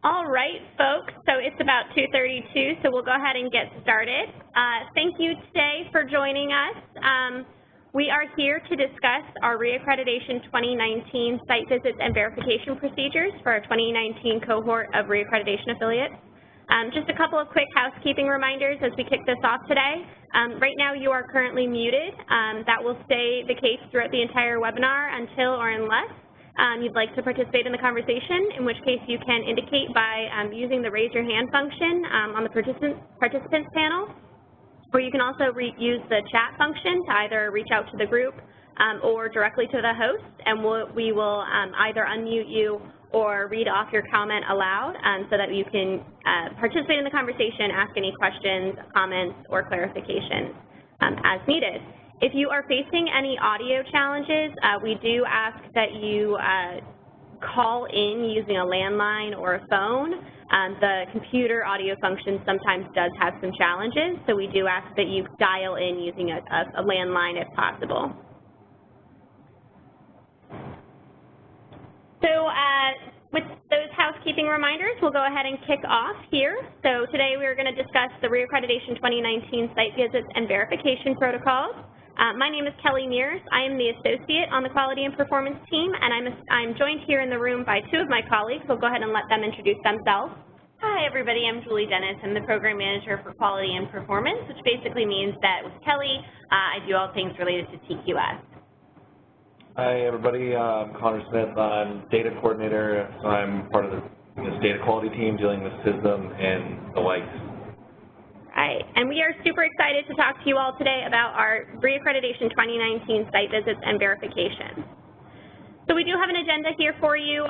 All right, folks, so it's about 2:32, so we'll go ahead and get started. Thank you today for joining us. We are here to discuss our reaccreditation 2019 site visits and verification procedures for our 2019 cohort of reaccreditation affiliates. Just a couple of quick housekeeping reminders as we kick this off today. Right now you are currently muted. That will stay the case throughout the entire webinar until or unless you'd like to participate in the conversation, in which case you can indicate by using the raise your hand function on the participants panel, or you can also use the chat function to either reach out to the group or directly to the host, and we will either unmute you or read off your comment aloud so that you can participate in the conversation, ask any questions, comments, or clarifications as needed. If you are facing any audio challenges, we do ask that you call in using a landline or a phone. The computer audio function sometimes does have some challenges, so we do ask that you dial in using a landline if possible. So with those housekeeping reminders, we'll go ahead and kick off here. So today we are going to discuss the reaccreditation 2019 site visits and verification protocols. My name is Kelly Mears. I am the associate on the quality and performance team, and I'm joined here in the room by two of my colleagues. We'll go ahead and let them introduce themselves. Hi, everybody. I'm Julie Dennis. I'm the program manager for quality and performance, which basically means that with Kelly, I do all things related to TQS. Hi, everybody. I'm Connor Smith. I'm data coordinator, so I'm part of the data quality team dealing with SISM and the likes. Right, and we are super excited to talk to you all today about our reaccreditation 2019 site visits and verifications. So we do have an agenda here for you,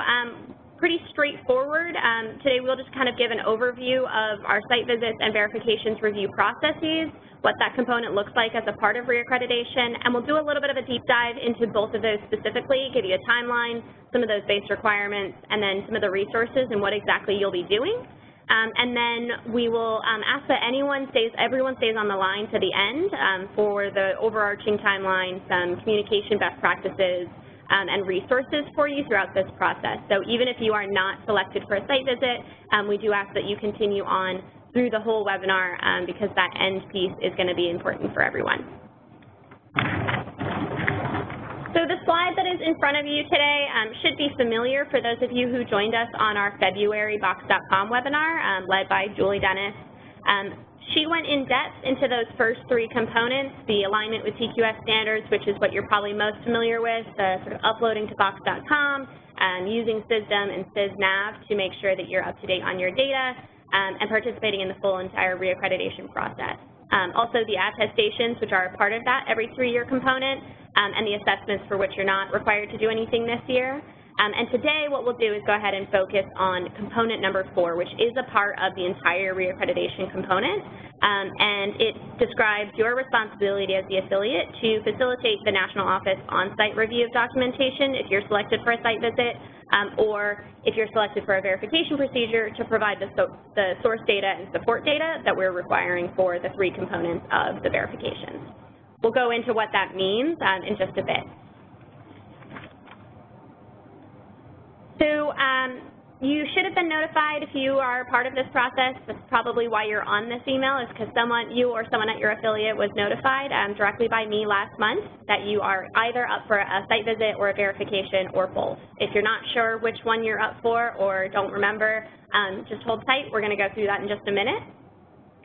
pretty straightforward. Today we'll just kind of give an overview of our site visits and verifications review processes, what that component looks like as a part of reaccreditation, and we'll do a little bit of a deep dive into both of those specifically, give you a timeline, some of those base requirements, and then some of the resources and what exactly you'll be doing. And then we will ask that everyone stays on the line to the end for the overarching timeline, some communication best practices, and resources for you throughout this process. So even if you are not selected for a site visit, we do ask that you continue on through the whole webinar because that end piece is going to be important for everyone. So the slide that is in front of you today should be familiar for those of you who joined us on our February Box.com webinar led by Julie Dennis. She went in depth into those first three components, the alignment with TQS standards, which is what you're probably most familiar with, sort of uploading to Box.com, using SISM and SISNav to make sure that you're up to date on your data, and participating in the full entire reaccreditation process. Also the attestations, which are a part of that every 3-year component, and the assessments for which you're not required to do anything this year. And today what we'll do is go ahead and focus on component number 4, which is a part of the entire reaccreditation component, and it describes your responsibility as the affiliate to facilitate the national office on-site review of documentation if you're selected for a site visit, or if you're selected for a verification procedure to provide the source data and support data that we're requiring for the 3 components of the verifications. We'll go into what that means in just a bit. So you should have been notified if you are part of this process. That's probably why you're on this email, is because you or someone at your affiliate was notified directly by me last month that you are either up for a site visit or a verification or both. If you're not sure which one you're up for or don't remember, just hold tight. We're going to go through that in just a minute.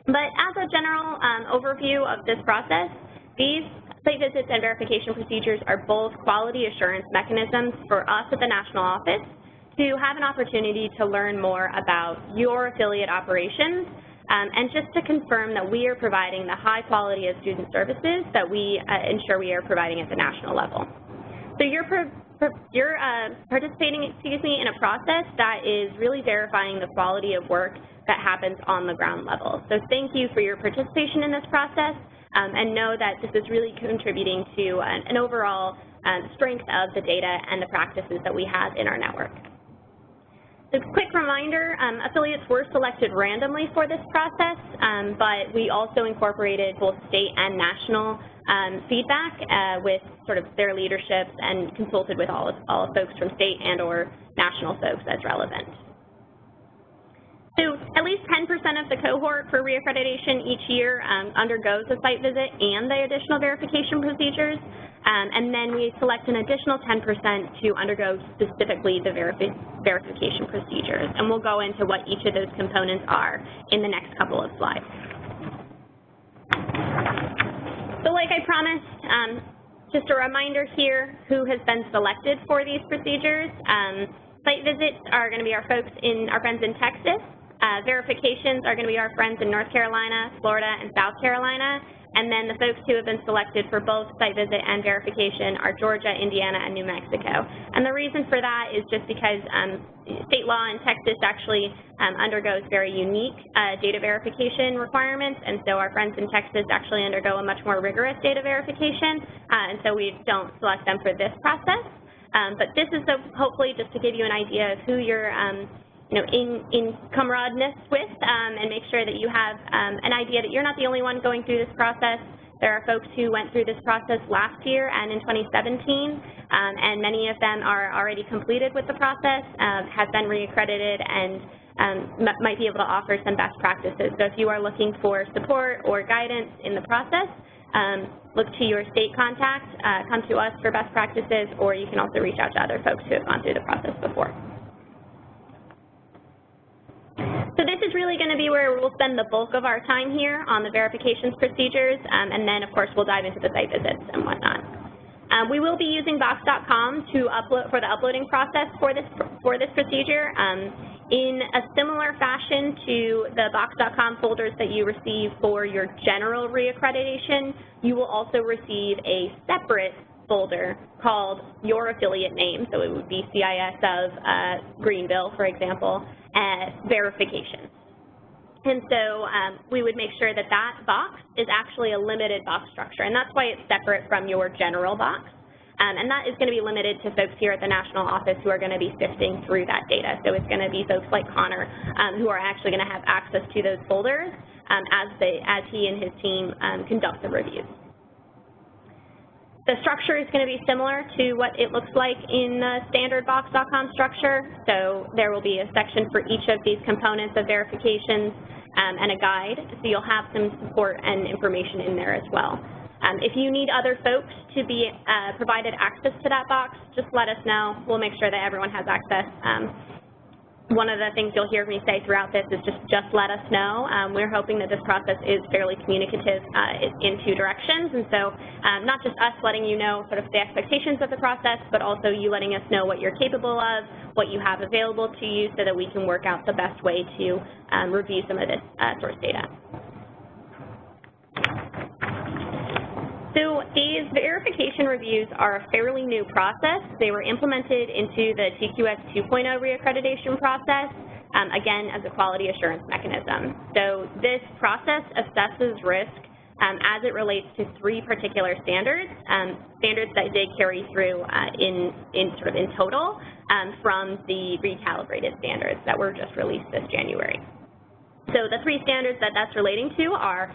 But as a general overview of this process, these site visits and verification procedures are both quality assurance mechanisms for us at the national office to have an opportunity to learn more about your affiliate operations and just to confirm that we are providing the high quality of student services that we ensure we are providing at the national level. So you're participating in a process that is really verifying the quality of work that happens on the ground level. So thank you for your participation in this process, and know that this is really contributing to an overall strength of the data and the practices that we have in our network. A quick reminder, affiliates were selected randomly for this process, but we also incorporated both state and national feedback with sort of their leaderships and consulted with all folks from state and or national folks as relevant. So at least 10% of the cohort for reaccreditation each year undergoes a site visit and the additional verification procedures, and then we select an additional 10% to undergo specifically the verification procedures. And we'll go into what each of those components are in the next couple of slides. So like I promised, just a reminder here who has been selected for these procedures. Site visits are going to be our friends in Texas. Verifications are going to be our friends in North Carolina, Florida, and South Carolina. And then the folks who have been selected for both site visit and verification are Georgia, Indiana, and New Mexico. And the reason for that is just because state law in Texas actually undergoes very unique data verification requirements, and so our friends in Texas actually undergo a much more rigorous data verification, and so we don't select them for this process. But this is hopefully just to give you an idea of who you're in camaradeness with, and make sure that you have an idea that you're not the only one going through this process. There are folks who went through this process last year and in 2017, and many of them are already completed with the process, have been reaccredited, and might be able to offer some best practices. So if you are looking for support or guidance in the process, look to your state contact, come to us for best practices, or you can also reach out to other folks who have gone through the process before. So this is really going to be where we'll spend the bulk of our time here on the verifications procedures, and then, of course, we'll dive into the site visits and whatnot. We will be using Box.com to upload for the uploading process for this procedure. In a similar fashion to the Box.com folders that you receive for your general reaccreditation, you will also receive a separate folder called your affiliate name, so it would be CIS of Greenville, for example, verifications. And so we would make sure that that box is actually a limited box structure, and that's why it's separate from your general box. And that is going to be limited to folks here at the national office who are going to be sifting through that data. So it's going to be folks like Connor who are actually going to have access to those folders as he and his team conduct the reviews. The structure is going to be similar to what it looks like in the standard Box.com structure. So there will be a section for each of these components of verifications and a guide. So you'll have some support and information in there as well. If you need other folks to be provided access to that box, just let us know. We'll make sure that everyone has access. One of the things you'll hear me say throughout this is just let us know. We're hoping that this process is fairly communicative in two directions, and so not just us letting you know sort of the expectations of the process, but also you letting us know what you're capable of, what you have available to you, so that we can work out the best way to review some of this source data. So these verification reviews are a fairly new process. They were implemented into the TQS 2.0 reaccreditation process, again, as a quality assurance mechanism. So this process assesses risk as it relates to three particular standards, standards that did carry through in total from the recalibrated standards that were just released this January. So the three standards that that's relating to are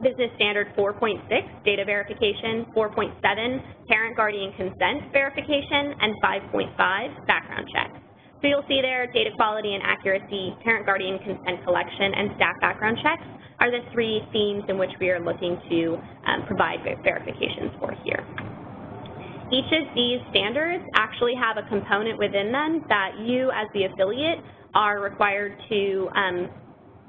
Business Standard 4.6, data verification, 4.7, parent guardian consent verification, and 5.5, background checks. So you'll see there data quality and accuracy, parent guardian consent collection, and staff background checks are the three themes in which we are looking to provide verifications for here. Each of these standards actually have a component within them that you as the affiliate are required to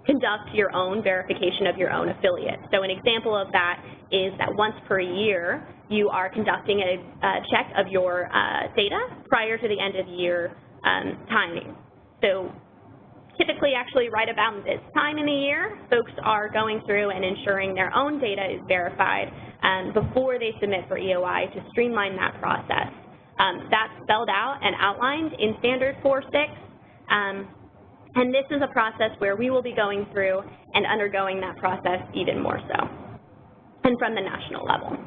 conduct your own verification of your own affiliate. So an example of that is that once per year, you are conducting a check of your data prior to the end of year timing. So typically actually right about this time in the year, folks are going through and ensuring their own data is verified before they submit for EOI to streamline that process. That's spelled out and outlined in Standard 4.6. And this is a process where we will be going through and undergoing that process even more so, and from the national level.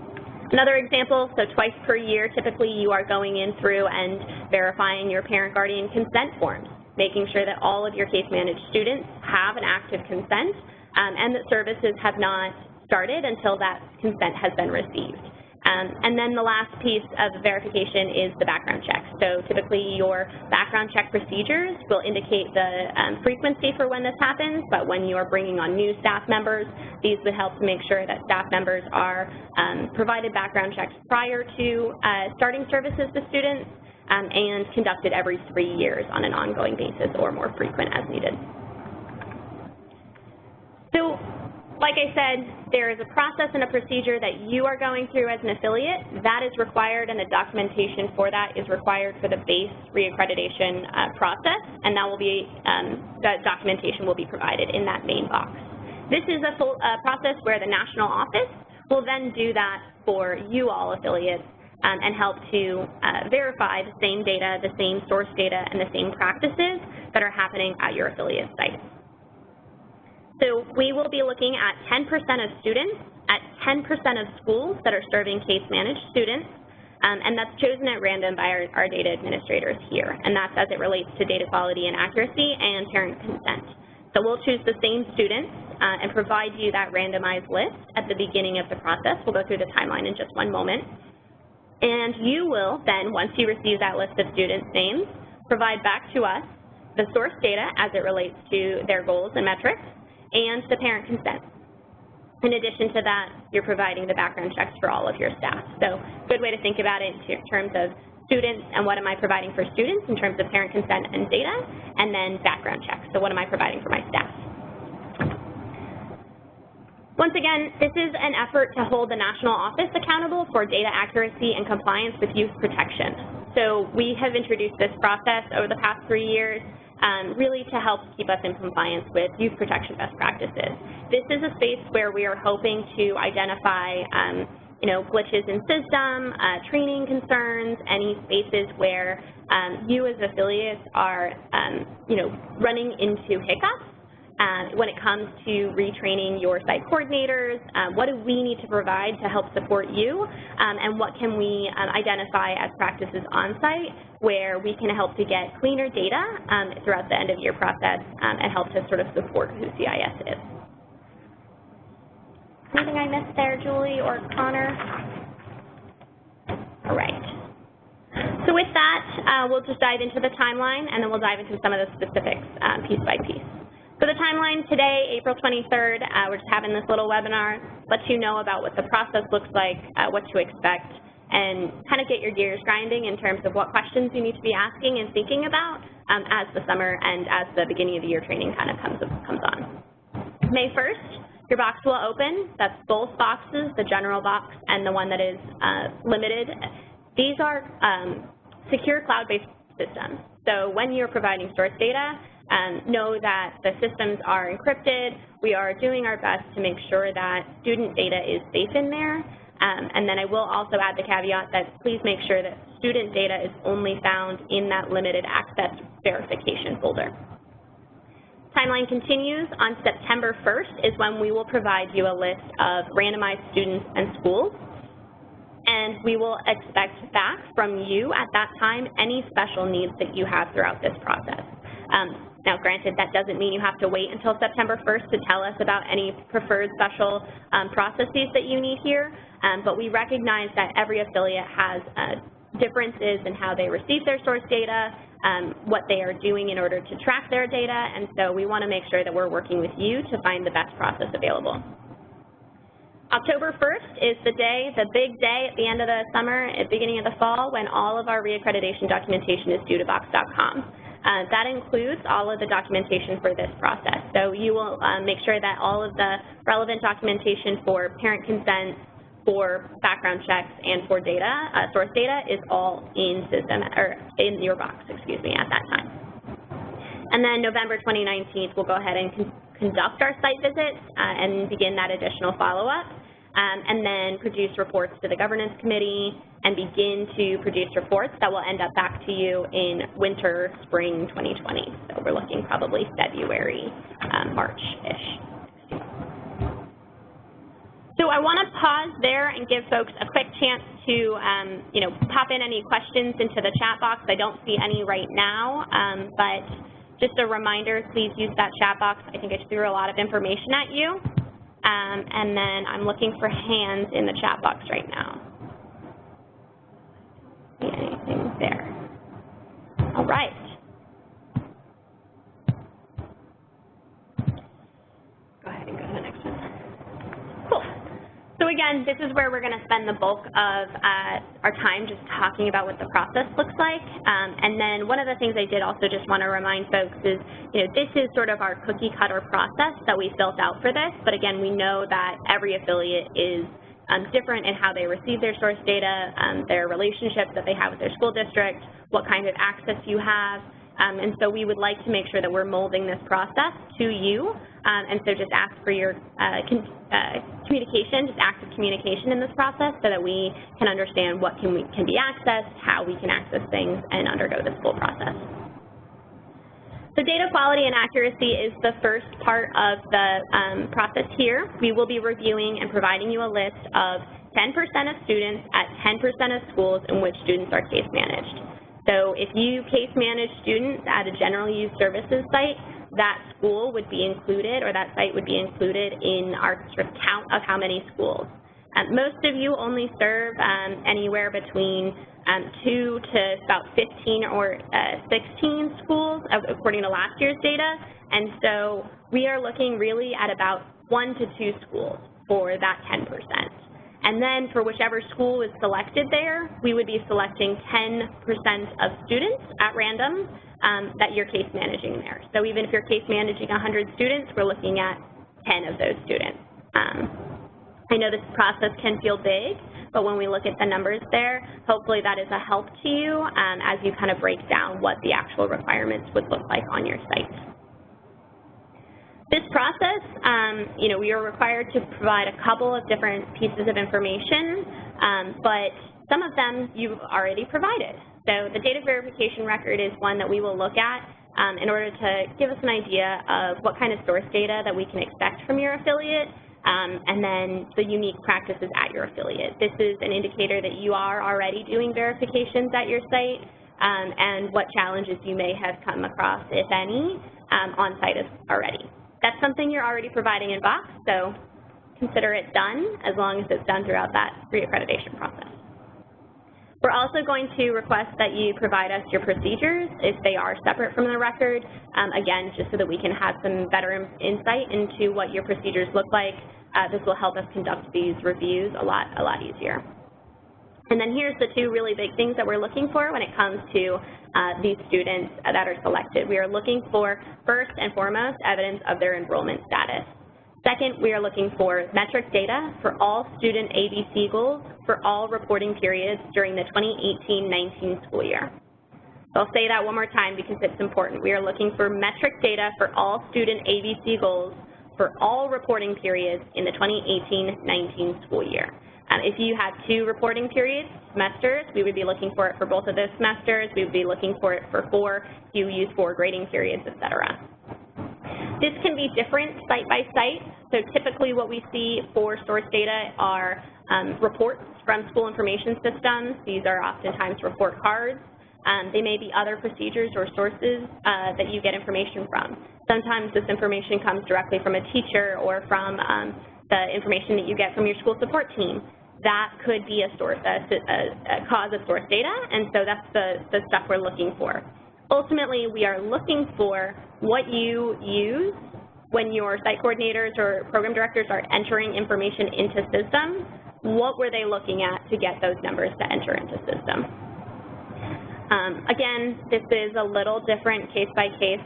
Another example, so twice per year, typically you are going in through and verifying your parent guardian consent forms, making sure that all of your case managed students have an active consent and that services have not started until that consent has been received. And then the last piece of verification is the background check. So typically your background check procedures will indicate the frequency for when this happens, but when you are bringing on new staff members, these would help to make sure that staff members are provided background checks prior to starting services to students and conducted every 3 years on an ongoing basis or more frequent as needed. So, like I said, there is a process and a procedure that you are going through as an affiliate. That is required, and the documentation for that is required for the base reaccreditation process, and that will be, that documentation will be provided in that main box. This is a full process where the national office will then do that for you all affiliates and help to verify the same data, the same source data, and the same practices that are happening at your affiliate site. So we will be looking at 10% of students at 10% of schools that are serving case-managed students, and that's chosen at random by our data administrators here, and that's as it relates to data quality and accuracy and parent consent. So we'll choose the same students and provide you that randomized list at the beginning of the process. We'll go through the timeline in just one moment. And you will then, once you receive that list of students' names, provide back to us the source data as it relates to their goals and metrics, and the parent consent. In addition to that, you're providing the background checks for all of your staff. So good way to think about it in terms of students and what am I providing for students in terms of parent consent and data, and then background checks. So what am I providing for my staff? Once again, this is an effort to hold the national office accountable for data accuracy and compliance with youth protection. So we have introduced this process over the past 3 years really to help keep us in compliance with youth protection best practices. This is a space where we are hoping to identify glitches in system, training concerns, any spaces where you as affiliates are running into hiccups when it comes to retraining your site coordinators. What do we need to provide to help support you, and what can we identify as practices on site where we can help to get cleaner data throughout the end of year process and help to sort of support who CIS is. Anything I missed there, Julie or Connor? All right. So with that, we'll just dive into the timeline, and then we'll dive into some of the specifics piece by piece. So the timeline today, April 23rd, we're just having this little webinar, let you know about what the process looks like, what to expect, and kind of get your gears grinding in terms of what questions you need to be asking and thinking about as the summer and as the beginning of the year training kind of comes on. May 1st, your box will open. That's both boxes, the general box and the one that is limited. These are secure cloud-based systems. So when you're providing source data, know that the systems are encrypted. We are doing our best to make sure that student data is safe in there. And then I will also add the caveat that please make sure that student data is only found in that limited access verification folder. Timeline continues on September 1st is when we will provide you a list of randomized students and schools. And we will expect back from you at that time any special needs that you have throughout this process. Now, granted, that doesn't mean you have to wait until September 1st to tell us about any preferred special processes that you need here, but we recognize that every affiliate has differences in how they receive their source data, what they are doing in order to track their data, and so we want to make sure that we're working with you to find the best process available. October 1st is the day, the big day at the end of the summer, at the beginning of the fall, when all of our reaccreditation documentation is due to Box.com. That includes all of the documentation for this process. So you will make sure that all of the relevant documentation for parent consent, for background checks, and for data, source data, is all in system, or in your box, excuse me, at that time. And then November 2019, we'll go ahead and conduct our site visits and begin that additional follow-up. And then produce reports to the governance committee and begin to produce reports that will end up back to you in winter, spring 2020. So we're looking probably February, March-ish. So I want to pause there and give folks a quick chance to, pop in any questions into the chat box. I don't see any right now, but just a reminder, please use that chat box. I think I just threw a lot of information at you. And then I'm looking for hands in the chat box right now. there. All right. Go ahead and go to the next one. Cool. So again, this is where we're going to spend the bulk of our time just talking about what the process looks like. And then one of the things I did also just want to remind folks is, this is sort of our cookie cutter process that we built out for this. But again, we know that every affiliate is different in how they receive their source data, their relationships that they have with their school district, what kind of access you have. And so we would like to make sure that we're molding this process to you. And so just ask for your communication, just active communication in this process so that we can understand what can be accessed, how we can access things, and undergo this full process. So data quality and accuracy is the first part of the process here. We will be reviewing and providing you a list of 10% of students at 10% of schools in which students are case managed. So if you case manage students at a general use services site, that school would be included, or that site would be included in our sort of count of how many schools. Most of you only serve anywhere between 2 to about 15 or 16 schools, according to last year's data. And so we are looking really at about 1 to 2 schools for that 10%. And then for whichever school is selected there, we would be selecting 10% of students at random that you're case managing there. So even if you're case managing 100 students, we're looking at 10 of those students. I know this process can feel big, but when we look at the numbers there, hopefully that is a help to you as you kind of break down what the actual requirements would look like on your site. This process, we are required to provide a couple of different pieces of information, but some of them you've already provided. So the data verification record is one that we will look at in order to give us an idea of what kind of source data that we can expect from your affiliate, and then the unique practices at your affiliate. This is an indicator that you are already doing verifications at your site, and what challenges you may have come across, if any, on site already. That's something you're already providing in Box, so consider it done as long as it's done throughout that reaccreditation process. We're also going to request that you provide us your procedures if they are separate from the record, again, just so that we can have some better insight into what your procedures look like. This will help us conduct these reviews a lot easier. And then here's the two really big things that we're looking for when it comes to these students that are selected. We are looking for, first and foremost, evidence of their enrollment status. Second, we are looking for metric data for all student ABC goals for all reporting periods during the 2018-19 school year. So I'll say that one more time because it's important. We are looking for metric data for all student ABC goals for all reporting periods in the 2018-19 school year. If you have 2 reporting periods, semesters, we would be looking for it for both of those semesters. We would be looking for it for 4, if you use 4 grading periods, et cetera. This can be different site by site. So typically what we see for source data are reports from school information systems. These are oftentimes report cards. They may be other procedures or sources that you get information from. Sometimes this information comes directly from a teacher or from the information that you get from your school support team. That could be a source, a cause of source data, and so that's the stuff we're looking for. Ultimately, we are looking for what you use when your site coordinators or program directors are entering information into system. What were they looking at to get those numbers to enter into system? Again, this is a little different case by case,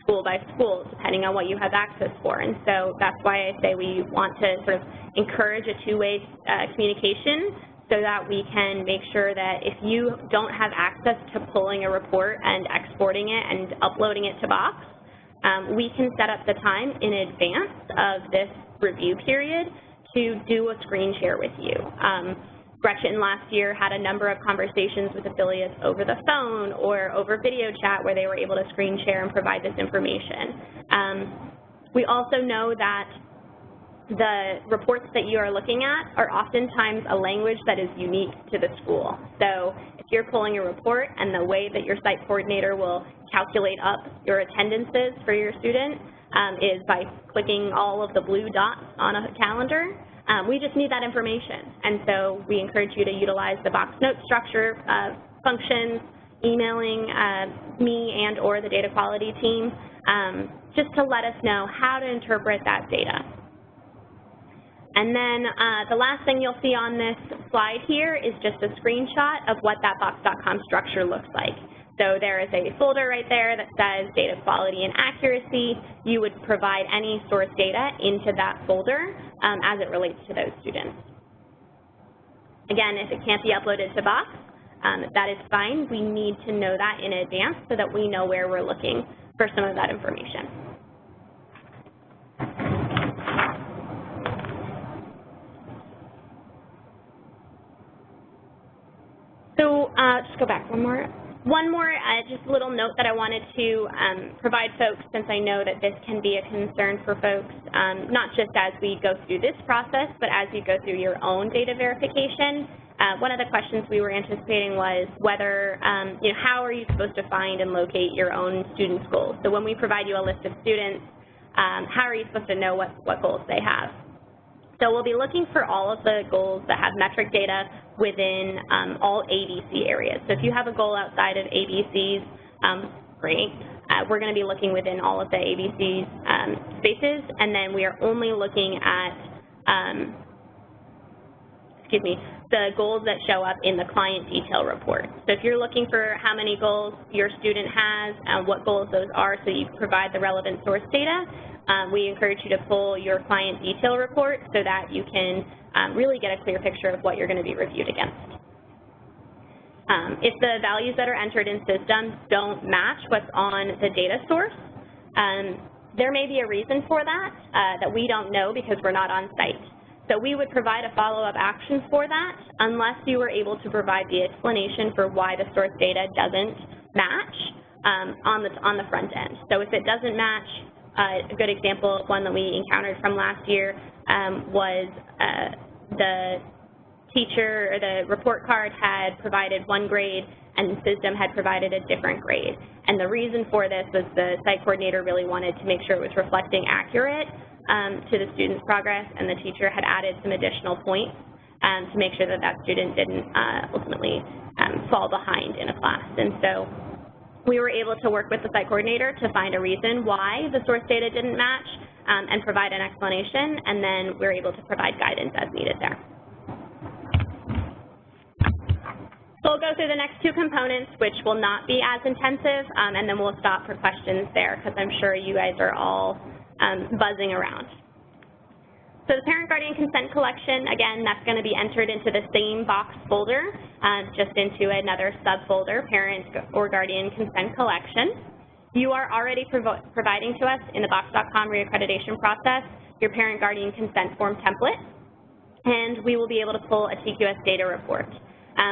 school by school, depending on what you have access for. And so that's why I say we want to sort of encourage a two-way communication so that we can make sure that if you don't have access to pulling a report and exporting it and uploading it to Box, we can set up the time in advance of this review period to do a screen share with you. Gretchen last year had a number of conversations with affiliates over the phone or over video chat where they were able to screen share and provide this information. We also know that the reports that you are looking at are oftentimes a language that is unique to the school. So if you're pulling a report and the way that your site coordinator will calculate up your attendances for your student is by clicking all of the blue dots on a calendar, we just need that information. And so we encourage you to utilize the Box note structure functions emailing me and or the data quality team just to let us know how to interpret that data. And then the last thing you'll see on this slide here is just a screenshot of what that box.com structure looks like. So there is a folder right there that says data quality and accuracy. You would provide any source data into that folder as it relates to those students. Again, if it can't be uploaded to Box, that is fine. We need to know that in advance so that we know where we're looking for some of that information. So just go back one more. Just a little note that I wanted to provide folks, since I know that this can be a concern for folks, not just as we go through this process, but as you go through your own data verification. One of the questions we were anticipating was whether, how are you supposed to find and locate your own students' goals? So when we provide you a list of students, how are you supposed to know what goals they have? So we'll be looking for all of the goals that have metric data within all ABC areas. So if you have a goal outside of ABCs, great. We're going to be looking within all of the ABCs spaces, and then we are only looking at, the goals that show up in the client detail report. So if you're looking for how many goals your student has, what goals those are, so you provide the relevant source data, we encourage you to pull your client detail report so that you can really get a clear picture of what you're going to be reviewed against. If the values that are entered in systems don't match what's on the data source, there may be a reason for that that we don't know because we're not on site. So we would provide a follow-up action for that unless you were able to provide the explanation for why the source data doesn't match on the front end. So if it doesn't match, a good example, one that we encountered from last year was the teacher or the report card had provided one grade and the system had provided a different grade. And the reason for this was the site coordinator really wanted to make sure it was reflecting accurate to the student's progress, and the teacher had added some additional points to make sure that that student didn't ultimately fall behind in a class. And so we were able to work with the site coordinator to find a reason why the source data didn't match and provide an explanation, and then we were able to provide guidance as needed there. So we'll go through the next two components, which will not be as intensive, and then we'll stop for questions there because I'm sure you guys are all buzzing around. So the parent-guardian consent collection, again, that's going to be entered into the same box folder, just into another subfolder, parent or guardian consent collection. You are already providing to us in the box.com reaccreditation process your parent-guardian consent form template, and we will be able to pull a TQS data report.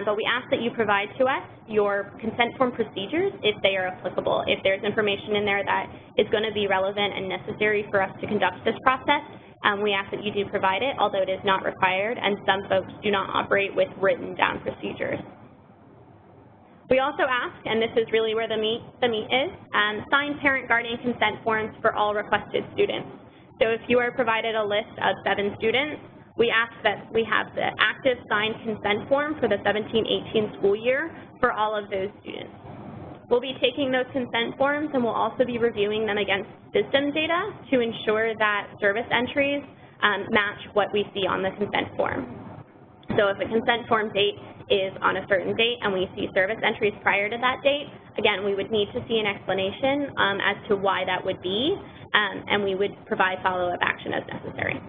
But we ask that you provide to us your consent form procedures if they are applicable. If there's information in there that is going to be relevant and necessary for us to conduct this process, we ask that you do provide it, although it is not required, and some folks do not operate with written down procedures. We also ask, and this is really where the meat is, signed parent-guardian consent forms for all requested students. So if you are provided a list of 7 students, we ask that we have the active signed consent form for the 17-18 school year for all of those students. We'll be taking those consent forms and we'll also be reviewing them against system data to ensure that service entries match what we see on the consent form. So if a consent form date is on a certain date and we see service entries prior to that date, again, we would need to see an explanation as to why that would be, and we would provide follow-up action as necessary.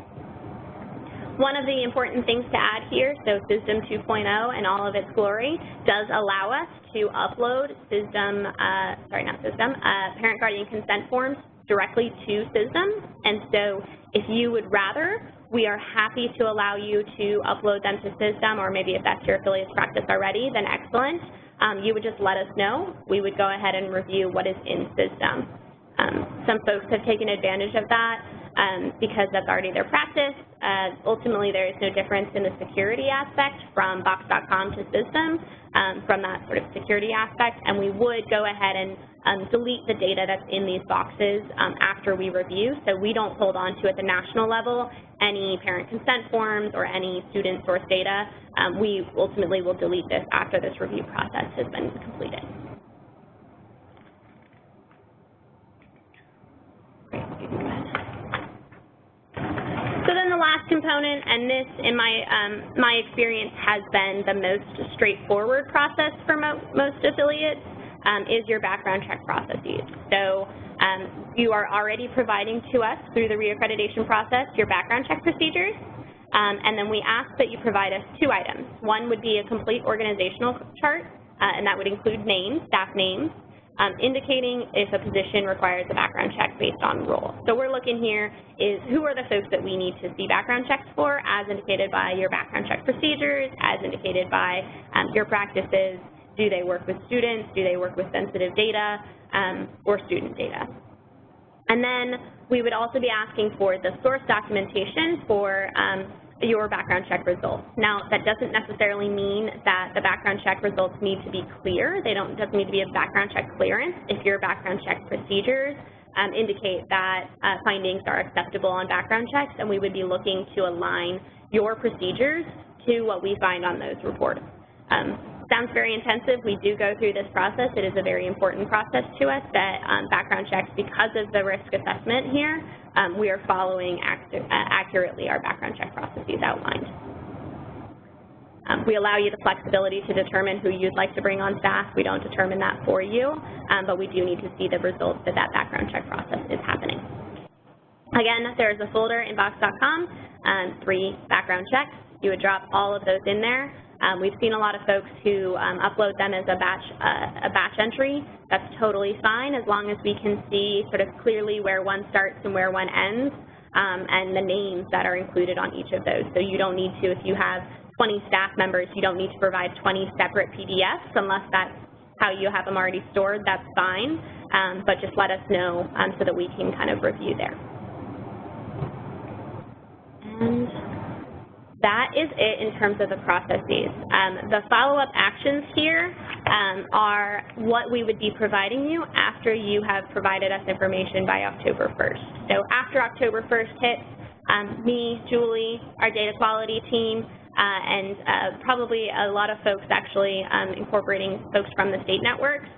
One of the important things to add here, so System 2.0 and all of its glory does allow us to upload parent-guardian consent forms directly to System. And so if you would rather, we are happy to allow you to upload them to System, or maybe if that's your affiliate's practice already, then excellent. You would just let us know. We would go ahead and review what is in System. Some folks have taken advantage of that because that's already their practice. Ultimately, there is no difference in the security aspect from box.com to System from that sort of security aspect, and we would go ahead and delete the data that's in these boxes after we review, so we don't hold on to at the national level any parent consent forms or any student source data. We ultimately will delete this after this review process has been completed. component, and this, in my experience, has been the most straightforward process for most affiliates, is your background check processes. So you are already providing to us through the reaccreditation process your background check procedures, and then we ask that you provide us 2 items. One would be a complete organizational chart, and that would include names, staff names, indicating if a position requires a background check based on role. So we're looking here is who are the folks that we need to see background checks for, as indicated by your background check procedures, as indicated by your practices. Do they work with students? Do they work with sensitive data or student data? And then we would also be asking for the source documentation for your background check results. Now, that doesn't necessarily mean that the background check results need to be clear. Doesn't need to be a background check clearance if your background check procedures indicate that findings are acceptable on background checks, and we would be looking to align your procedures to what we find on those reports. Sounds very intensive. We do go through this process. It is a very important process to us that background checks, because of the risk assessment here, we are following accurately our background check processes outlined. We allow you the flexibility to determine who you'd like to bring on staff. We don't determine that for you, but we do need to see the results that that background check process is happening. Again, there's a folder in box.com, 3 background checks. You would drop all of those in there. We've seen a lot of folks who upload them as a batch entry. That's totally fine as long as we can see sort of clearly where one starts and where one ends, and the names that are included on each of those. So you don't need to, if you have 20 staff members, you don't need to provide 20 separate PDFs unless that's how you have them already stored. That's fine, but just let us know so that we can kind of review there. And that is it in terms of the processes. The follow-up actions here are what we would be providing you after you have provided us information by October 1st. So after October 1st hits, me, Julie, our data quality team, and probably a lot of folks actually incorporating folks from the state networks,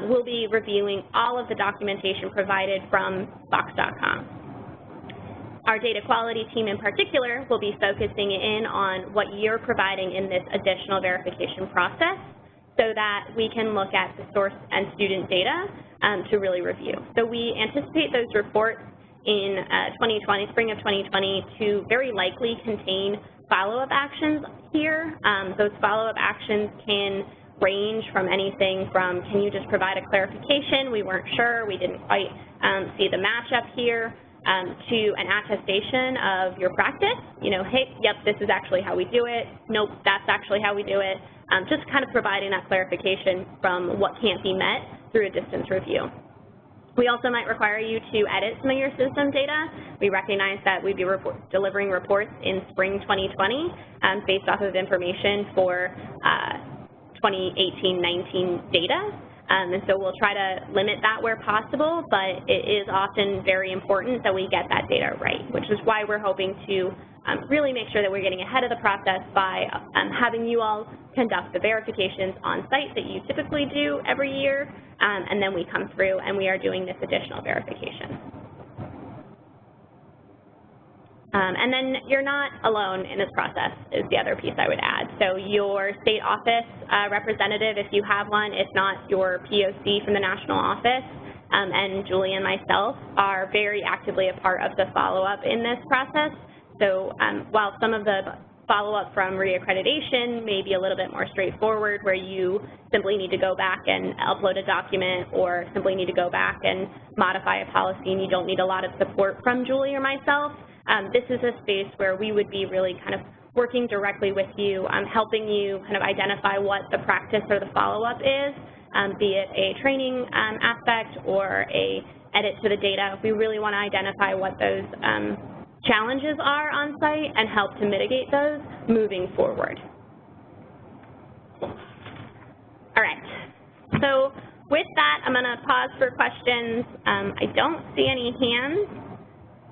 will be reviewing all of the documentation provided from Box.com. Our data quality team in particular will be focusing in on what you're providing in this additional verification process so that we can look at the source and student data to really review. So we anticipate those reports in spring of 2020 to very likely contain follow-up actions here. Those follow-up actions can range from anything from, can you just provide a clarification, we weren't sure, we didn't quite see the matchup here, to an attestation of your practice, hey, yep, this is actually how we do it, nope, that's actually how we do it, just kind of providing that clarification from what can't be met through a distance review. We also might require you to edit some of your system data. We recognize that we'd be delivering reports in spring 2020 based off of information for 2018-19 data. And so we'll try to limit that where possible, but it is often very important that we get that data right, which is why we're hoping to really make sure that we're getting ahead of the process by having you all conduct the verifications on site that you typically do every year, and then we come through and we are doing this additional verification. And then you're not alone in this process is the other piece I would add. So your state office representative, if you have one, if not your POC from the national office, and Julie and myself are very actively a part of the follow-up in this process. So while some of the follow-up from reaccreditation may be a little bit more straightforward, where you simply need to go back and upload a document or simply need to go back and modify a policy and you don't need a lot of support from Julie or myself, this is a space where we would be really kind of working directly with you, helping you kind of identify what the practice or the follow-up is, be it a training aspect or a edit to the data. We really want to identify what those challenges are on site and help to mitigate those moving forward. All right, so with that, I'm going to pause for questions. I don't see any hands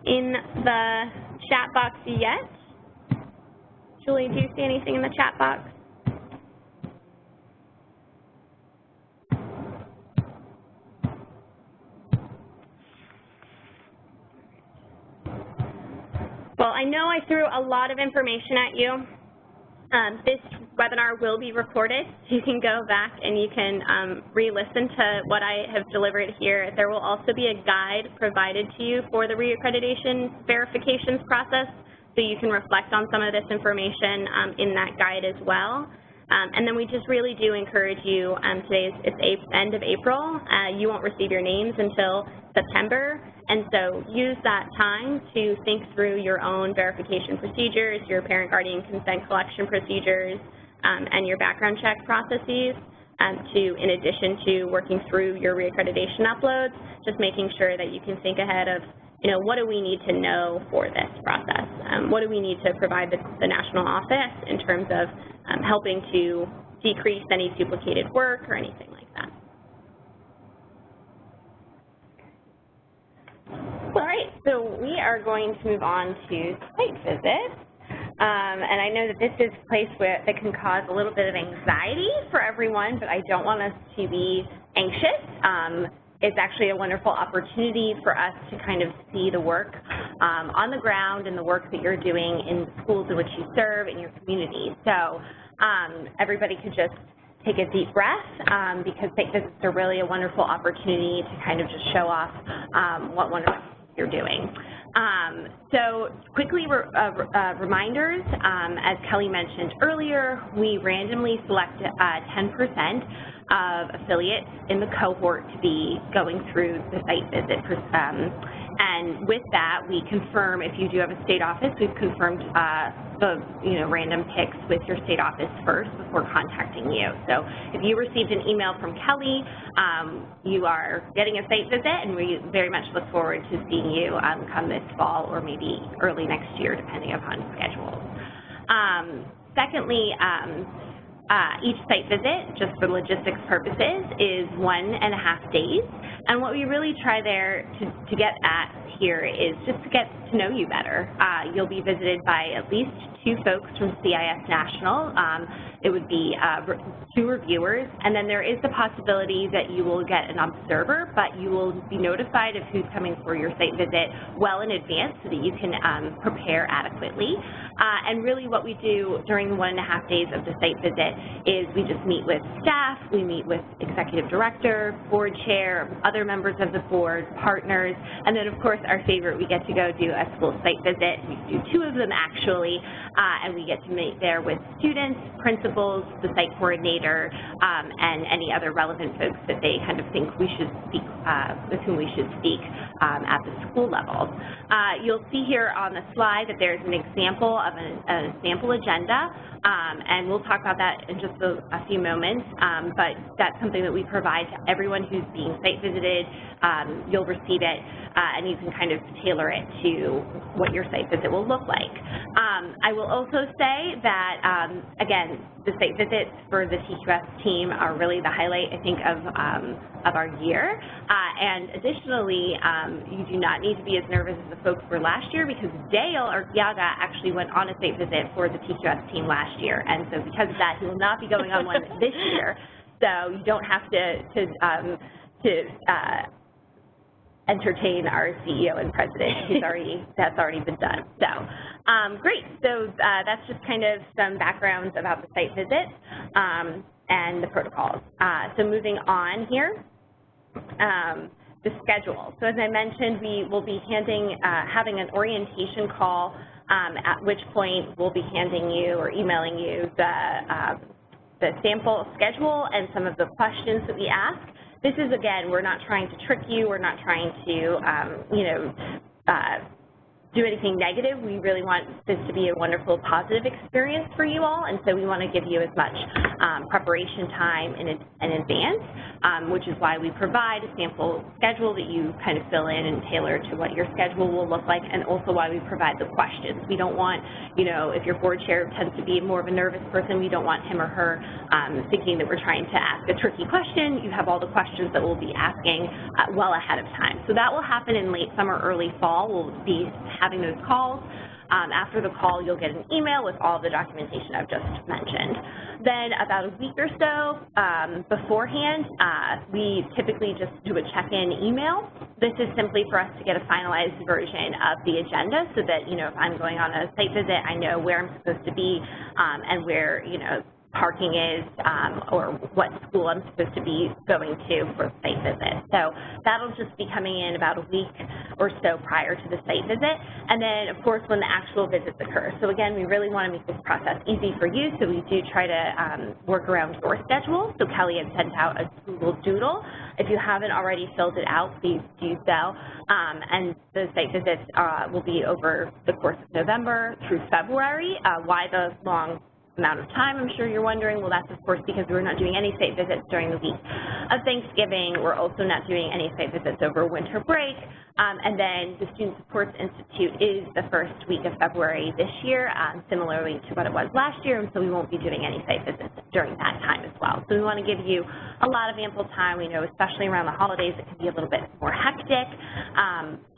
in the chat box yet. Julie, do you see anything in the chat box? Well, I know I threw a lot of information at you. This webinar will be recorded, so you can go back and you can re-listen to what I have delivered here. There will also be a guide provided to you for the reaccreditation verifications process, so you can reflect on some of this information in that guide as well. And then we just really do encourage you, today it's end of April, you won't receive your names until September, and so use that time to think through your own verification procedures, your parent guardian consent collection procedures, and your background check processes, in addition to working through your reaccreditation uploads, just making sure that you can think ahead of, what do we need to know for this process? What do we need to provide the national office in terms of helping to decrease any duplicated work or anything like that? All right, so we are going to move on to site visits. And I know that this is a place that can cause a little bit of anxiety for everyone, but I don't want us to be anxious. It's actually a wonderful opportunity for us to kind of see the work on the ground and the work that you're doing in the schools in which you serve in your community. So everybody could just take a deep breath because site visits are really a wonderful opportunity to kind of just show off what wonderful you're doing. So quickly, reminders, as Kelly mentioned earlier, we randomly select 10% of affiliates in the cohort to be going through the site visit. And with that, we confirm, if you do have a state office, we've confirmed the random picks with your state office first before contacting you. So if you received an email from Kelly, you are getting a site visit, and we very much look forward to seeing you come this fall or maybe early next year, depending upon schedules. Secondly, each site visit, just for logistics purposes, is 1.5 days. And what we really try there to get at here is just to get to know you better. You'll be visited by at least 2 folks from CIS National. It would be 2 reviewers, and then there is the possibility that you will get an observer, but you will be notified of who's coming for your site visit well in advance so that you can prepare adequately. And really what we do during the 1.5 days of the site visit is we just meet with staff, we meet with executive director, board chair, other members of the board, partners, and then of course our favorite, we get to go do a school site visit. We do 2 of them actually, and we get to meet there with students, principals, the site coordinator, and any other relevant folks that they kind of think we should speak, with whom we should speak at the school level. You'll see here on the slide that there's an example of a sample agenda, and we'll talk about that in just a few moments, but that's something that we provide to everyone who's being site visited. You'll receive it, and you can kind of tailor it to what your site visit will look like. I will also say that, again, the site visits for the TQS team are really the highlight, I think, of our year. And additionally, you do not need to be as nervous as the folks were last year, because Dale, or Yaga, actually went on a site visit for the TQS team last year. And so because of that, he will not be going on one this year. So you don't have to entertain our CEO and president. That's already been done. So great. So that's just kind of some backgrounds about the site visits and the protocols. So moving on here, the schedule. So as I mentioned, we will be having an orientation call, at which point we'll be handing you or emailing you the sample schedule and some of the questions that we ask. This is, again, we're not trying to trick you. We're not trying to, do anything negative. We really want this to be a wonderful, positive experience for you all, and so we want to give you as much preparation time in advance, which is why we provide a sample schedule that you kind of fill in and tailor to what your schedule will look like, and also why we provide the questions. We don't want, if your board chair tends to be more of a nervous person, we don't want him or her thinking that we're trying to ask a tricky question. You have all the questions that we'll be asking well ahead of time. So that will happen in late summer, early fall. We'll be having those calls. After the call, you'll get an email with all the documentation I've just mentioned. Then about a week or so beforehand, we typically just do a check-in email this is simply for us to get a finalized version of the agenda so that, you know, if I'm going on a site visit, I know where I'm supposed to be and where, you know, parking is or what school I'm supposed to be going to for the site visit. So that'll just be coming in about a week or so prior to the site visit. And then, of course, when the actual visits occur. So again, we really want to make this process easy for you, so we do try to work around your schedule. So Kelly had sent out a Google Doodle. If you haven't already filled it out, please do so. And the site visits will be over the course of November through February. Why the long amount of time, I'm sure you're wondering? Well, that's of course because we're not doing any site visits during the week of Thanksgiving. We're also not doing any site visits over winter break. And then the Student Supports Institute is the first week of February this year, similarly to what it was last year, and so we won't be doing any site visits during that time as well. So we want to give you a lot of ample time. We know especially around the holidays it can be a little bit more hectic,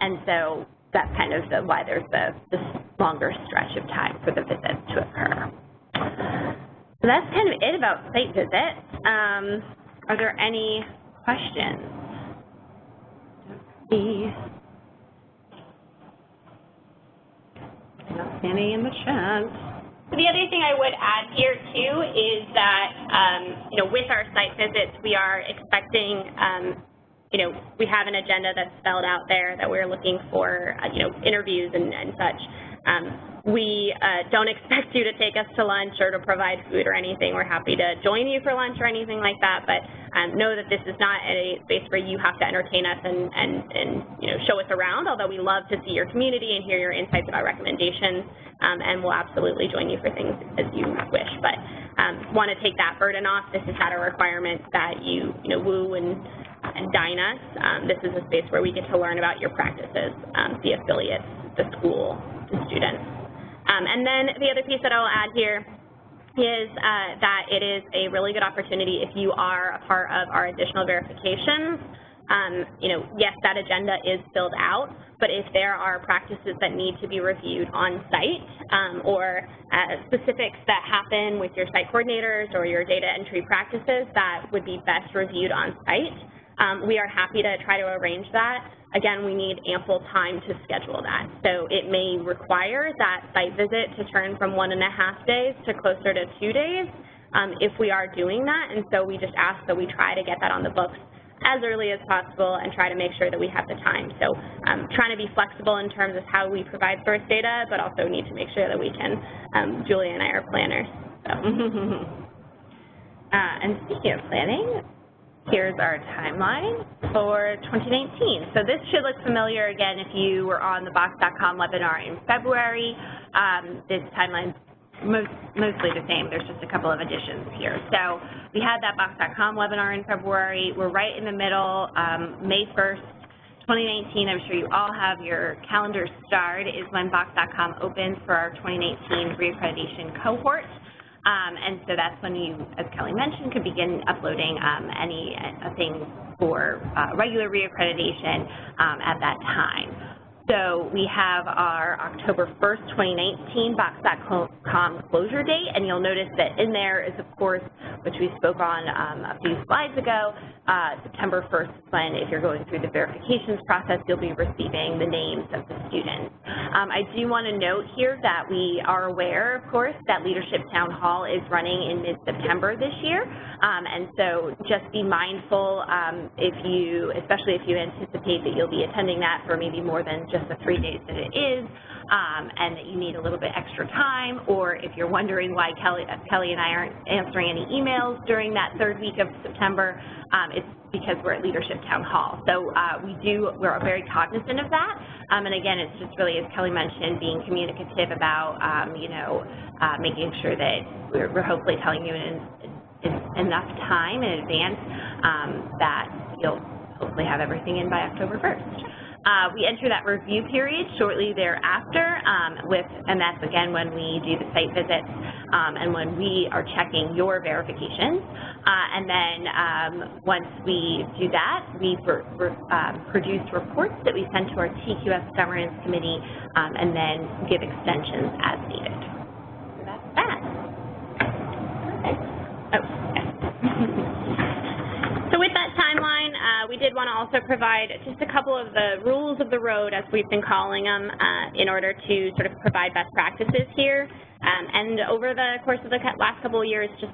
and so that's kind of why there's this longer stretch of time for the visits to occur. So that's kind of it about site visits. Are there any questions? Not any in the chat. The other thing I would add here too is that, you know, with our site visits, we are expecting, you know, we have an agenda that's spelled out there that we're looking for, you know, interviews and such. We don't expect you to take us to lunch or to provide food or anything. We're happy to join you for lunch or anything like that, but know that this is not a space where you have to entertain us and you know, show us around, although we love to see your community and hear your insights about recommendations, and we'll absolutely join you for things as you wish. But want to take that burden off. This is not a requirement that you know, woo and dine us. This is a space where we get to learn about your practices, the affiliates, the school, the students. And then the other piece that I will add here is that it is a really good opportunity if you are a part of our additional verifications. You know, yes, that agenda is filled out, but if there are practices that need to be reviewed on site or specifics that happen with your site coordinators or your data entry practices that would be best reviewed on site, we are happy to try to arrange that. Again, we need ample time to schedule that. So it may require that site visit to turn from 1.5 days to closer to 2 days if we are doing that. And so we just ask that we try to get that on the books as early as possible and try to make sure that we have the time. So trying to be flexible in terms of how we provide source data, but also need to make sure that we can. Julia and I are planners. So. And speaking of planning, here's our timeline for 2019. So this should look familiar again if you were on the Box.com webinar in February. This timeline's mostly the same. There's just a couple of additions here. So we had that Box.com webinar in February. We're right in the middle. May 1st, 2019, I'm sure you all have your calendar starred, is when Box.com opens for our 2019 reaccreditation cohort. And so that's when you, as Kelly mentioned, could begin uploading anything for regular reaccreditation at that time. So we have our October 1st, 2019 Box.com closure date, and you'll notice that in there is, of course, which we spoke on a few slides ago, September 1st is when, if you're going through the verifications process, you'll be receiving the names of the students. I do want to note here that we are aware, of course, that Leadership Town Hall is running in mid-September this year, and so just be mindful especially if you anticipate that you'll be attending that for maybe more than just the 3 days that it is, and that you need a little bit extra time, or if you're wondering why Kelly and I aren't answering any emails during that third week of September, it's because we're at Leadership Town Hall. So we're very cognizant of that, and again, it's just really, as Kelly mentioned, being communicative about, making sure that we're hopefully telling you in enough time in advance that you'll hopefully have everything in by October 1st. We enter that review period shortly thereafter, and that's again when we do the site visits and when we are checking your verifications. And then once we do that, we produce reports that we send to our TQS Governance Committee and then give extensions as needed. So that's that. Perfect. Oh, yes. So with that timeline, we did want to also provide just a couple of the rules of the road, as we've been calling them, in order to sort of provide best practices here. And over the course of the last couple of years, just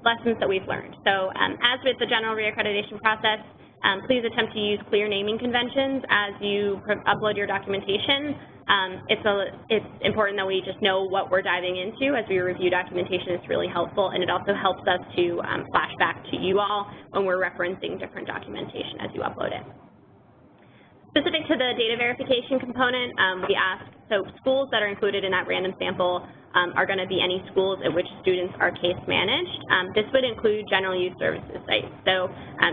lessons that we've learned. So as with the general reaccreditation process, please attempt to use clear naming conventions as you upload your documentation. It's important that we just know what we're diving into as we review documentation. It's really helpful, and it also helps us to flash back to you all when we're referencing different documentation as you upload it. Specific to the data verification component, we ask, so schools that are included in that random sample are going to be any schools at which students are case managed. This would include general use services sites. So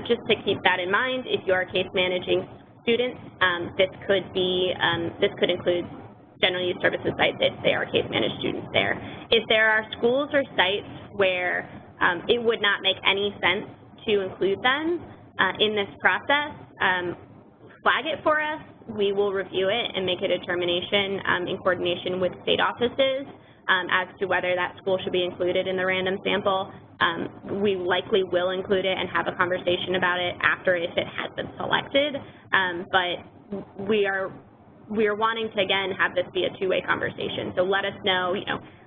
just to keep that in mind, if you are case managing students, this could include general use services sites if they are case managed students there. If there are schools or sites where it would not make any sense to include them in this process, flag it for us. We will review it and make a determination in coordination with state offices as to whether that school should be included in the random sample. We likely will include it and have a conversation about it after if it has been selected, but we are wanting to, again, have this be a two-way conversation. So let us know,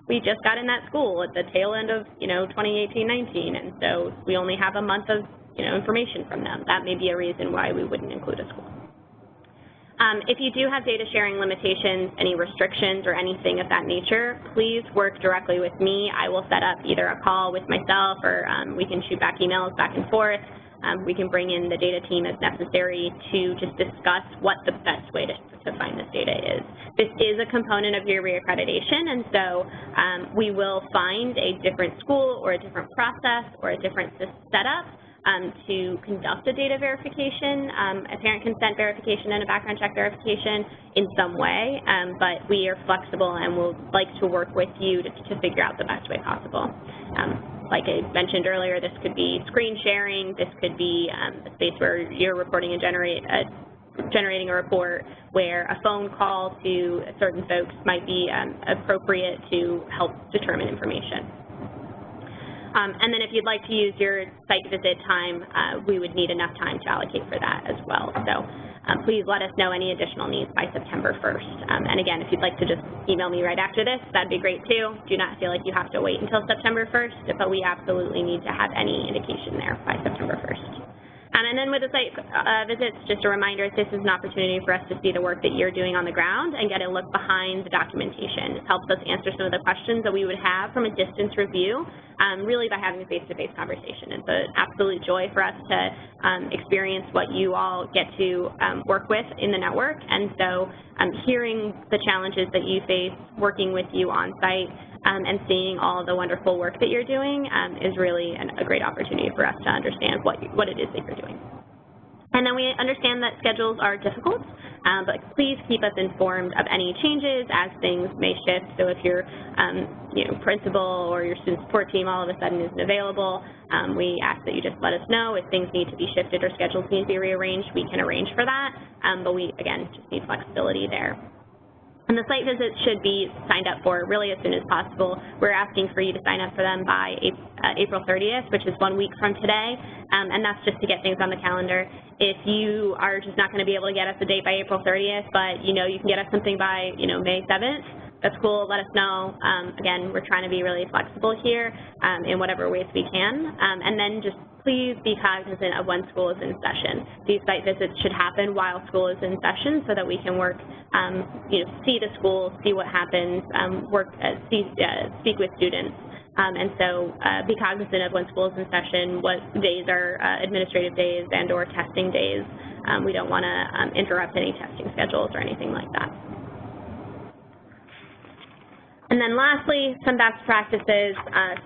we just got in that school at the tail end of, 2018-19, and so we only have a month of, information from them. That may be a reason why we wouldn't include a school. If you do have data sharing limitations, any restrictions or anything of that nature, please work directly with me. I will set up either a call with myself or we can shoot back emails back and forth. We can bring in the data team as necessary to just discuss what the best way to find this data is. This is a component of your reaccreditation, and so we will find a different school or a different process or a different setup to conduct a data verification, a parent consent verification and a background check verification in some way, but we are flexible and will like to work with you to figure out the best way possible. Like I mentioned earlier, this could be screen sharing, this could be a space where you're reporting and generating a report where a phone call to certain folks might be appropriate to help determine information. And then if you'd like to use your site visit time, we would need enough time to allocate for that as well. So please let us know any additional needs by September 1st. And again, if you'd like to just email me right after this, that'd be great too. Do not feel like you have to wait until September 1st, but we absolutely need to have any indication there by September 1st. And then with the site visits, just a reminder, this is an opportunity for us to see the work that you're doing on the ground and get a look behind the documentation. This helps us answer some of the questions that we would have from a distance review, really by having a face-to-face conversation. It's an absolute joy for us to experience what you all get to work with in the network. And so hearing the challenges that you face working with you on site and seeing all the wonderful work that you're doing is really a great opportunity for us to understand what it is that you're doing. And then we understand that schedules are difficult, but please keep us informed of any changes as things may shift. So if your principal or your student support team all of a sudden isn't available, we ask that you just let us know. If things need to be shifted or schedules need to be rearranged, we can arrange for that, but we, again, just need flexibility there. And the site visits should be signed up for really as soon as possible. We're asking for you to sign up for them by April 30th, which is 1 week from today, and that's just to get things on the calendar. If you are just not going to be able to get us a date by April 30th, but you can get us something by May 7th, that's cool. Let us know. Again, we're trying to be really flexible here in whatever ways we can, and then just please be cognizant of when school is in session. These site visits should happen while school is in session so that we can work, see the school, see what happens, speak with students. And so be cognizant of when school is in session, what days are administrative days and or testing days. We don't want to interrupt any testing schedules or anything like that. And then lastly, some best practices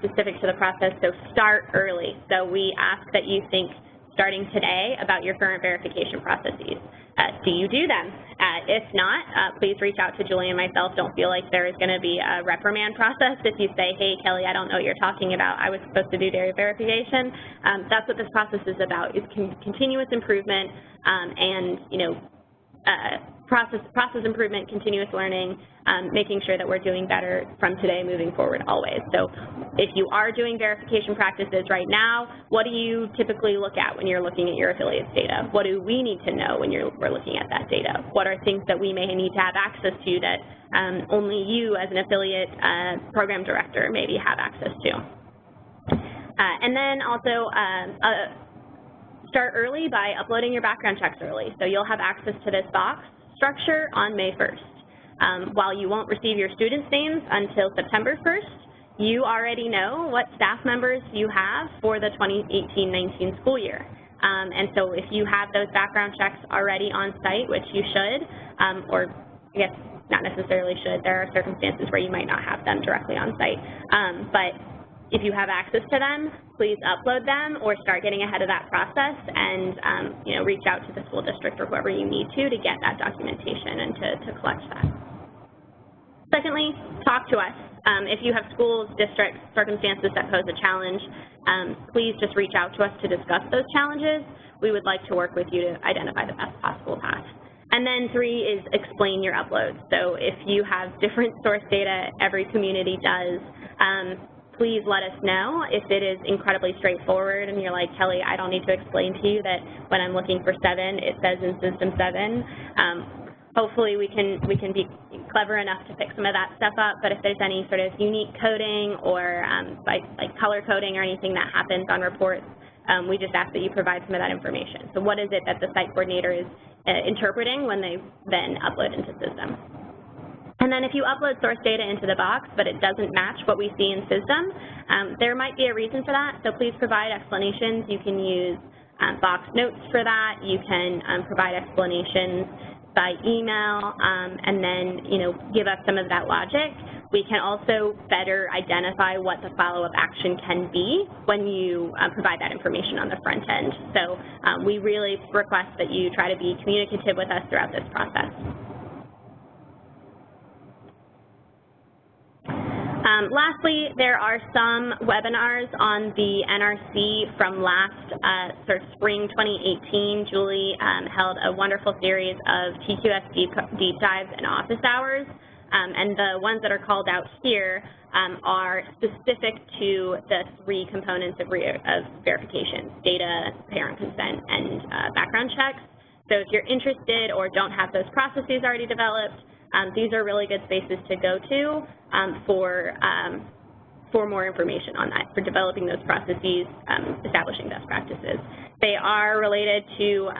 specific to the process, so start early. So we ask that you think starting today about your current verification processes. Do you do them? If not, please reach out to Julie and myself. Don't feel like there is going to be a reprimand process if you say, hey, Kelly, I don't know what you're talking about. I was supposed to do data verification. That's what this process is about, is continuous improvement and, process improvement, continuous learning, making sure that we're doing better from today moving forward always. So if you are doing verification practices right now, what do you typically look at when you're looking at your affiliates data? What do we need to know when we're looking at that data? What are things that we may need to have access to that only you as an affiliate program director maybe have access to? And then also start early by uploading your background checks early. So you'll have access to this box structure on May 1st. While you won't receive your students' names until September 1st, you already know what staff members you have for the 2018-19 school year. And so if you have those background checks already on site, which you should, or I guess not necessarily should, there are circumstances where you might not have them directly on site, but if you have access to them, please upload them or start getting ahead of that process and reach out to the school district or whoever you need to get that documentation and to collect that. Secondly, talk to us. If you have schools, districts, circumstances that pose a challenge, please just reach out to us to discuss those challenges. We would like to work with you to identify the best possible path. And then 3 is explain your uploads. So if you have different source data, every community does, please let us know. If it is incredibly straightforward and you're like, Kelly, I don't need to explain to you that when I'm looking for 7, it says in system 7. Hopefully we can be clever enough to pick some of that stuff up, but if there's any sort of unique coding or like color coding or anything that happens on reports, we just ask that you provide some of that information. So what is it that the site coordinator is interpreting when they then upload into system? And then if you upload source data into the box, but it doesn't match what we see in system, there might be a reason for that, so please provide explanations. You can use box notes for that. You can provide explanations by email, and then give us some of that logic. We can also better identify what the follow-up action can be when you provide that information on the front end. So we really request that you try to be communicative with us throughout this process. Lastly, there are some webinars on the NRC from last spring 2018. Julie held a wonderful series of TQS deep dives and office hours, and the ones that are called out here are specific to the 3 components of verification: data, parent consent, and background checks. So if you're interested or don't have those processes already developed, these are really good spaces to go to for more information on that, for developing those processes, establishing best practices. They are related to,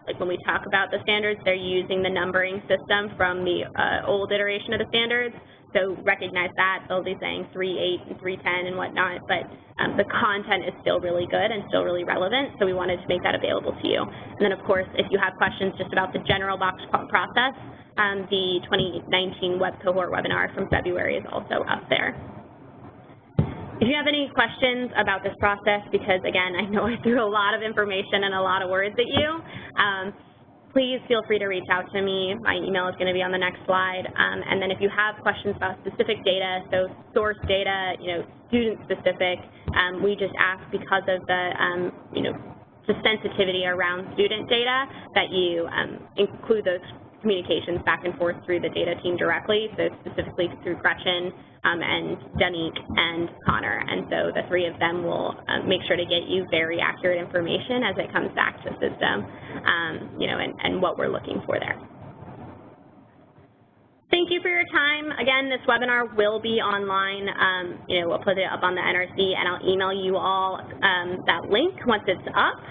like when we talk about the standards, they're using the numbering system from the old iteration of the standards. So recognize that. They'll be saying 3.8 and 3.10 and whatnot, but the content is still really good and still really relevant, so we wanted to make that available to you. And then, of course, if you have questions just about the general box process, the 2019 web cohort webinar from February is also up there. If you have any questions about this process, because again, I know I threw a lot of information and a lot of words at you, please feel free to reach out to me. My email is going to be on the next slide. And then if you have questions about specific data, so source data, student specific, we just ask because of the, the sensitivity around student data that you include those communications back and forth through the data team directly, so specifically through Gretchen and Danique and Connor. And so the 3 of them will make sure to get you very accurate information as it comes back to system, and what we're looking for there. Thank you for your time. Again, this webinar will be online. We'll put it up on the NRC, and I'll email you all that link once it's up.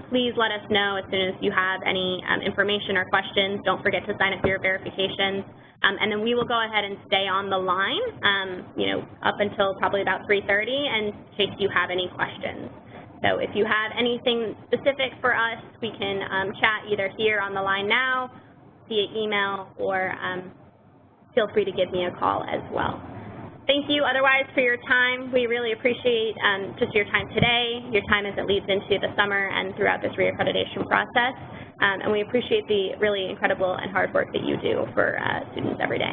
Please let us know as soon as you have any information or questions. Don't forget to sign up for your verifications. And then we will go ahead and stay on the line, up until probably about 3:30 in case you have any questions. So if you have anything specific for us, we can chat either here on the line now, via email, or feel free to give me a call as well. Thank you otherwise for your time. We really appreciate just your time today, your time as it leads into the summer and throughout this reaccreditation process. And we appreciate the really incredible and hard work that you do for students every day.